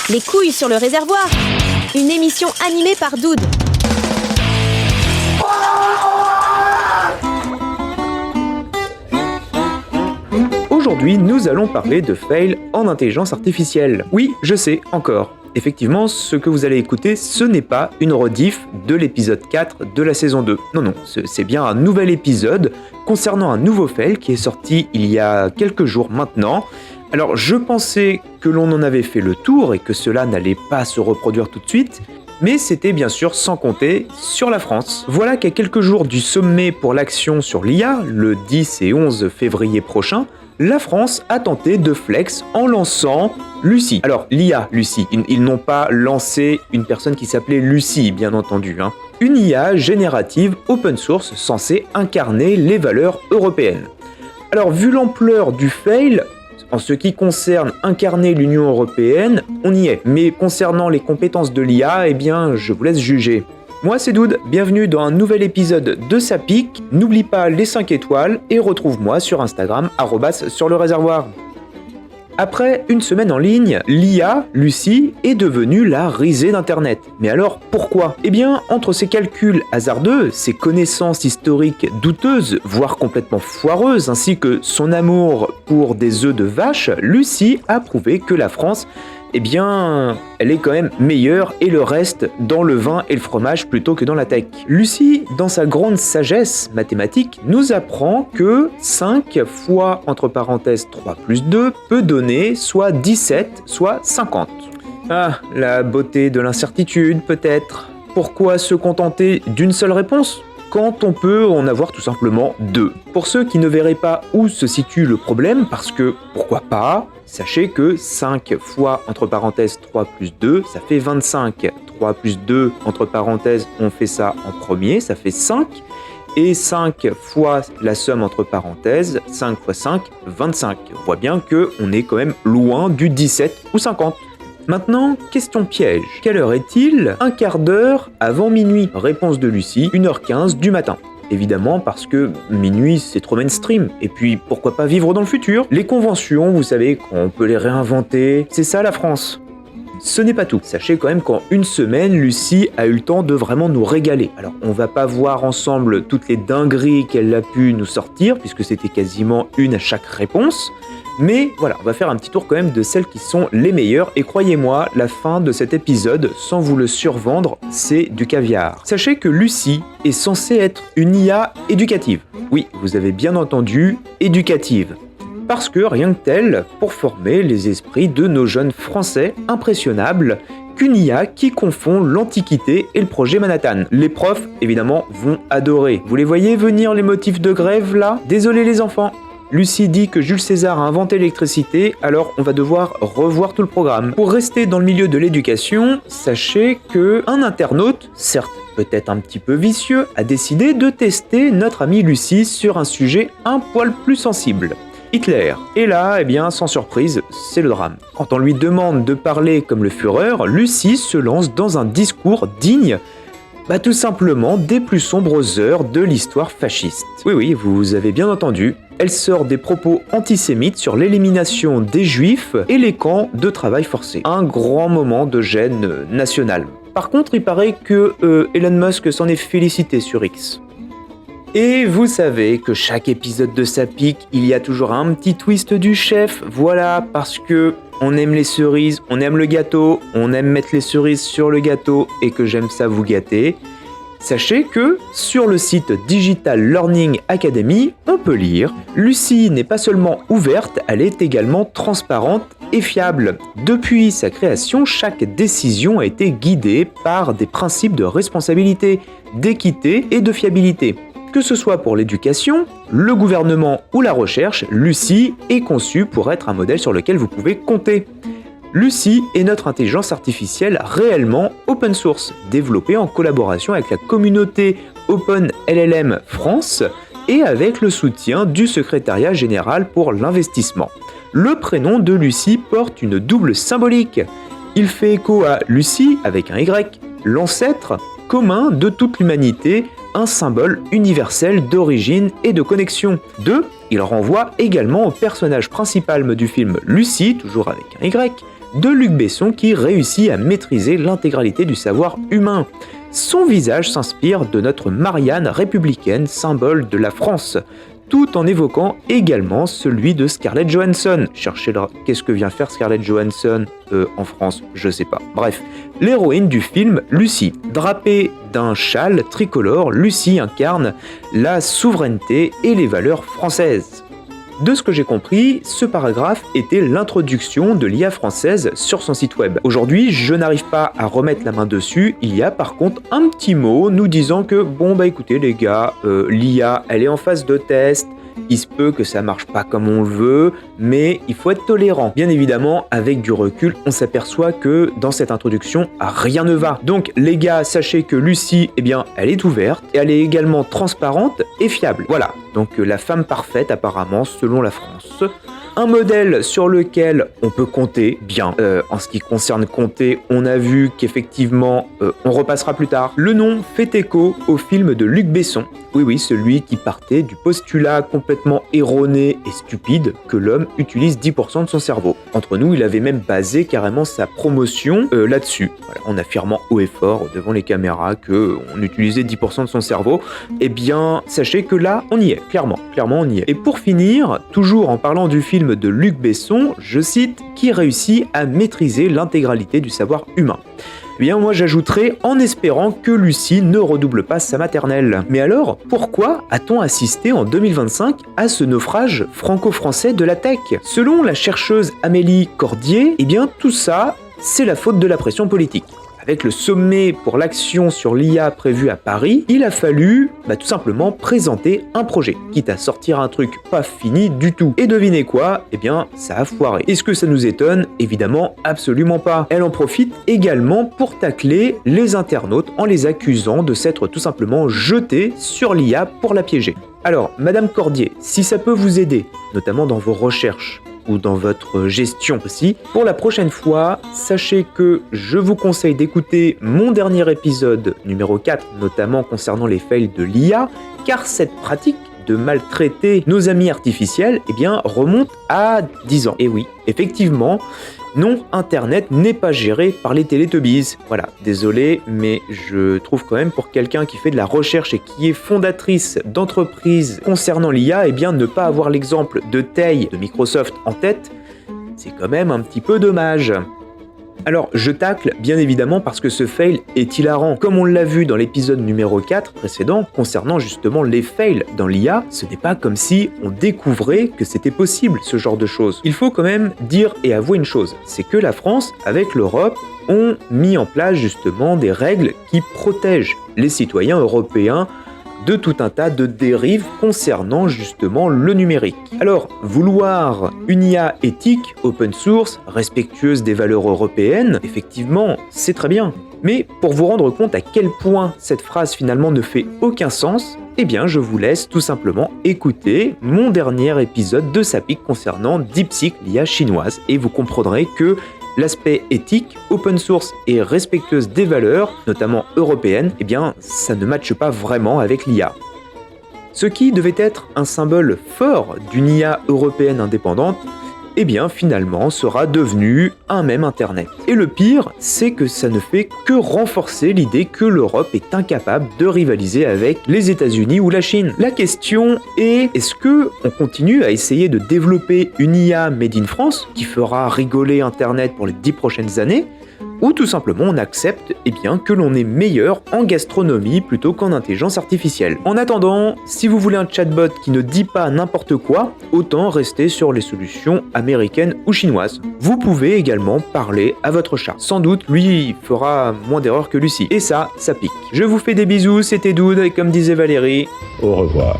Les couilles sur le réservoir. Une émission animée par Doud. Aujourd'hui, nous allons parler de fail en intelligence artificielle. Oui, je sais, encore. Effectivement, ce que vous allez écouter, ce n'est pas une rediff de l'épisode 4 de la saison 2. Non, c'est bien un nouvel épisode concernant un nouveau fail qui est sorti il y a quelques jours maintenant. Alors, je pensais que l'on en avait fait le tour et que cela n'allait pas se reproduire tout de suite, mais c'était bien sûr sans compter sur la France. Voilà qu'à quelques jours du sommet pour l'action sur l'IA, le 10 et 11 février prochain, la France a tenté de flex en lançant Lucie. Alors, l'IA Lucie, ils n'ont pas lancé une personne qui s'appelait Lucie, bien entendu. Une IA générative open source censée incarner les valeurs européennes. Alors, vu l'ampleur du fail, en ce qui concerne incarner l'Union européenne, on y est. Mais concernant les compétences de l'IA, eh bien, je vous laisse juger. Moi, c'est Doud, bienvenue dans un nouvel épisode de Ça pique. N'oublie pas les 5 étoiles et retrouve-moi sur Instagram, @surlereservoir. Après une semaine en ligne, l'IA, Lucie, est devenue la risée d'Internet. Mais alors, pourquoi ? Eh bien, entre ses calculs hasardeux, ses connaissances historiques douteuses, voire complètement foireuses, ainsi que son amour pour des œufs de vache, Lucie a prouvé que la France, eh bien, elle est quand même meilleure et le reste dans le vin et le fromage plutôt que dans la tech. Lucie, dans sa grande sagesse mathématique, nous apprend que 5 fois, entre parenthèses 3 plus 2, peut donner soit 17, soit 50. Ah, la beauté de l'incertitude peut-être. Pourquoi se contenter d'une seule réponse ? Quand on peut en avoir tout simplement 2. Pour ceux qui ne verraient pas où se situe le problème, parce que pourquoi pas, sachez que 5 fois, entre parenthèses, 3 plus 2, ça fait 25. 3 plus 2, entre parenthèses, on fait ça en premier, ça fait 5. Et 5 fois la somme entre parenthèses, 5 fois 5, 25. On voit bien qu'on est quand même loin du 17 ou 50. Maintenant, question piège. Quelle heure est-il ? Un quart d'heure avant minuit. Réponse de Lucie, 1h15 du matin. Évidemment parce que minuit c'est trop mainstream. Et puis pourquoi pas vivre dans le futur ? Les conventions, vous savez, on peut les réinventer. C'est ça la France. Ce n'est pas tout. Sachez quand même qu'en une semaine, Lucie a eu le temps de vraiment nous régaler. Alors, on va pas voir ensemble toutes les dingueries qu'elle a pu nous sortir, puisque c'était quasiment une à chaque réponse. Mais voilà, on va faire un petit tour quand même de celles qui sont les meilleures. Et croyez-moi, la fin de cet épisode, sans vous le survendre, c'est du caviar. Sachez que Lucie est censée être une IA éducative. Oui, vous avez bien entendu, éducative. Parce que rien que tel, pour former les esprits de nos jeunes Français impressionnables, qu'une IA qui confond l'Antiquité et le projet Manhattan. Les profs, évidemment, vont adorer. Vous les voyez venir les motifs de grève là ? Désolé les enfants. Lucie dit que Jules César a inventé l'électricité, alors on va devoir revoir tout le programme. Pour rester dans le milieu de l'éducation, sachez qu'un internaute, certes peut-être un petit peu vicieux, a décidé de tester notre amie Lucie sur un sujet un poil plus sensible. Hitler. Et là, eh bien, sans surprise, c'est le drame. Quand on lui demande de parler comme le Führer, Lucie se lance dans un discours digne tout simplement des plus sombres heures de l'histoire fasciste. Oui, vous avez bien entendu, elle sort des propos antisémites sur l'élimination des juifs et les camps de travail forcé. Un grand moment de gêne nationale. Par contre, il paraît que Elon Musk s'en est félicité sur X. Et vous savez que chaque épisode de Ça pique, il y a toujours un petit twist du chef, voilà, parce que on aime les cerises, on aime le gâteau, on aime mettre les cerises sur le gâteau et que j'aime ça vous gâter. Sachez que sur le site Digital Learning Academy, on peut lire « Lucie n'est pas seulement ouverte, elle est également transparente et fiable. Depuis sa création, chaque décision a été guidée par des principes de responsabilité, d'équité et de fiabilité. Que ce soit pour l'éducation, le gouvernement ou la recherche, Lucie est conçue pour être un modèle sur lequel vous pouvez compter. Lucie est notre intelligence artificielle réellement open source, développée en collaboration avec la communauté OpenLLM France et avec le soutien du Secrétariat général pour l'investissement. Le prénom de Lucie porte une double symbolique. Il fait écho à Lucie avec un Y, l'ancêtre commun de toute l'humanité, un symbole universel d'origine et de connexion. 2. Il renvoie également au personnage principal du film Lucie, toujours avec un Y, de Luc Besson qui réussit à maîtriser l'intégralité du savoir humain. Son visage s'inspire de notre Marianne républicaine, symbole de la France, tout en évoquant également celui de Scarlett Johansson. Cherchez qu'est-ce que vient faire Scarlett Johansson en France, je sais pas. Bref, l'héroïne du film Lucie. Drapée d'un châle tricolore, Lucie incarne la souveraineté et les valeurs françaises. De ce que j'ai compris, ce paragraphe était l'introduction de l'IA française sur son site web. Aujourd'hui, je n'arrive pas à remettre la main dessus, il y a par contre un petit mot nous disant que écoutez les gars, l'IA elle est en phase de test, il se peut que ça marche pas comme on le veut, mais il faut être tolérant. Bien évidemment, avec du recul, on s'aperçoit que dans cette introduction, rien ne va. Donc les gars, sachez que Lucie, elle est ouverte, et elle est également transparente et fiable. Voilà, donc la femme parfaite apparemment, selon la France. Un modèle sur lequel on peut compter, bien. En ce qui concerne compter, on a vu qu'effectivement, on repassera plus tard. Le nom fait écho au film de Luc Besson. Oui, celui qui partait du postulat complètement erroné et stupide que l'homme utilise 10% de son cerveau. Entre nous, il avait même basé carrément sa promotion là-dessus. Voilà, en affirmant haut et fort devant les caméras qu'on utilisait 10% de son cerveau. Eh bien, sachez que là, on y est, clairement on y est. Et pour finir, toujours en parlant du film de Luc Besson, je cite, qui réussit à maîtriser l'intégralité du savoir humain. Eh bien, moi j'ajouterais en espérant que Lucie ne redouble pas sa maternelle. Mais alors, pourquoi a-t-on assisté en 2025 à ce naufrage franco-français de la tech ? Selon la chercheuse Amélie Cordier, tout ça, c'est la faute de la pression politique. Avec le sommet pour l'action sur l'IA prévu à Paris, il a fallu tout simplement présenter un projet, quitte à sortir un truc pas fini du tout. Et devinez quoi ? Ça a foiré. Est-ce que ça nous étonne ? Évidemment, absolument pas. Elle en profite également pour tacler les internautes en les accusant de s'être tout simplement jetés sur l'IA pour la piéger. Alors, Madame Cordier, si ça peut vous aider, notamment dans vos recherches, ou dans votre gestion aussi. Pour la prochaine fois, sachez que je vous conseille d'écouter mon dernier épisode numéro 4, notamment concernant les fails de l'IA, car cette pratique de maltraiter nos amis artificiels, remonte à 10 ans. Et oui, effectivement, non, Internet n'est pas géré par les Teletubbies. Voilà, désolé, mais je trouve quand même pour quelqu'un qui fait de la recherche et qui est fondatrice d'entreprises concernant l'IA, ne pas avoir l'exemple de Tay de Microsoft en tête, c'est quand même un petit peu dommage. Alors, je tacle bien évidemment parce que ce fail est hilarant. Comme on l'a vu dans l'épisode numéro 4 précédent, concernant justement les fails dans l'IA, ce n'est pas comme si on découvrait que c'était possible ce genre de choses. Il faut quand même dire et avouer une chose, c'est que la France, avec l'Europe, ont mis en place justement des règles qui protègent les citoyens européens de tout un tas de dérives concernant justement le numérique. Alors, vouloir une IA éthique, open source, respectueuse des valeurs européennes, effectivement, c'est très bien. Mais pour vous rendre compte à quel point cette phrase finalement ne fait aucun sens, je vous laisse tout simplement écouter mon dernier épisode de Sapik concernant DeepSeek, l'IA chinoise, et vous comprendrez que l'aspect éthique, open source et respectueuse des valeurs, notamment européennes, ça ne matche pas vraiment avec l'IA. Ce qui devait être un symbole fort d'une IA européenne indépendante, finalement sera devenu un même Internet. Et le pire, c'est que ça ne fait que renforcer l'idée que l'Europe est incapable de rivaliser avec les États-Unis ou la Chine. La question est, est-ce que on continue à essayer de développer une IA made in France qui fera rigoler Internet pour les 10 prochaines années, ou tout simplement on accepte que l'on est meilleur en gastronomie plutôt qu'en intelligence artificielle. En attendant, si vous voulez un chatbot qui ne dit pas n'importe quoi, autant rester sur les solutions américaines ou chinoises. Vous pouvez également parler à votre chat. Sans doute, lui, il fera moins d'erreurs que Lucie. Et ça pique. Je vous fais des bisous, c'était Dude, et comme disait Valérie, au revoir.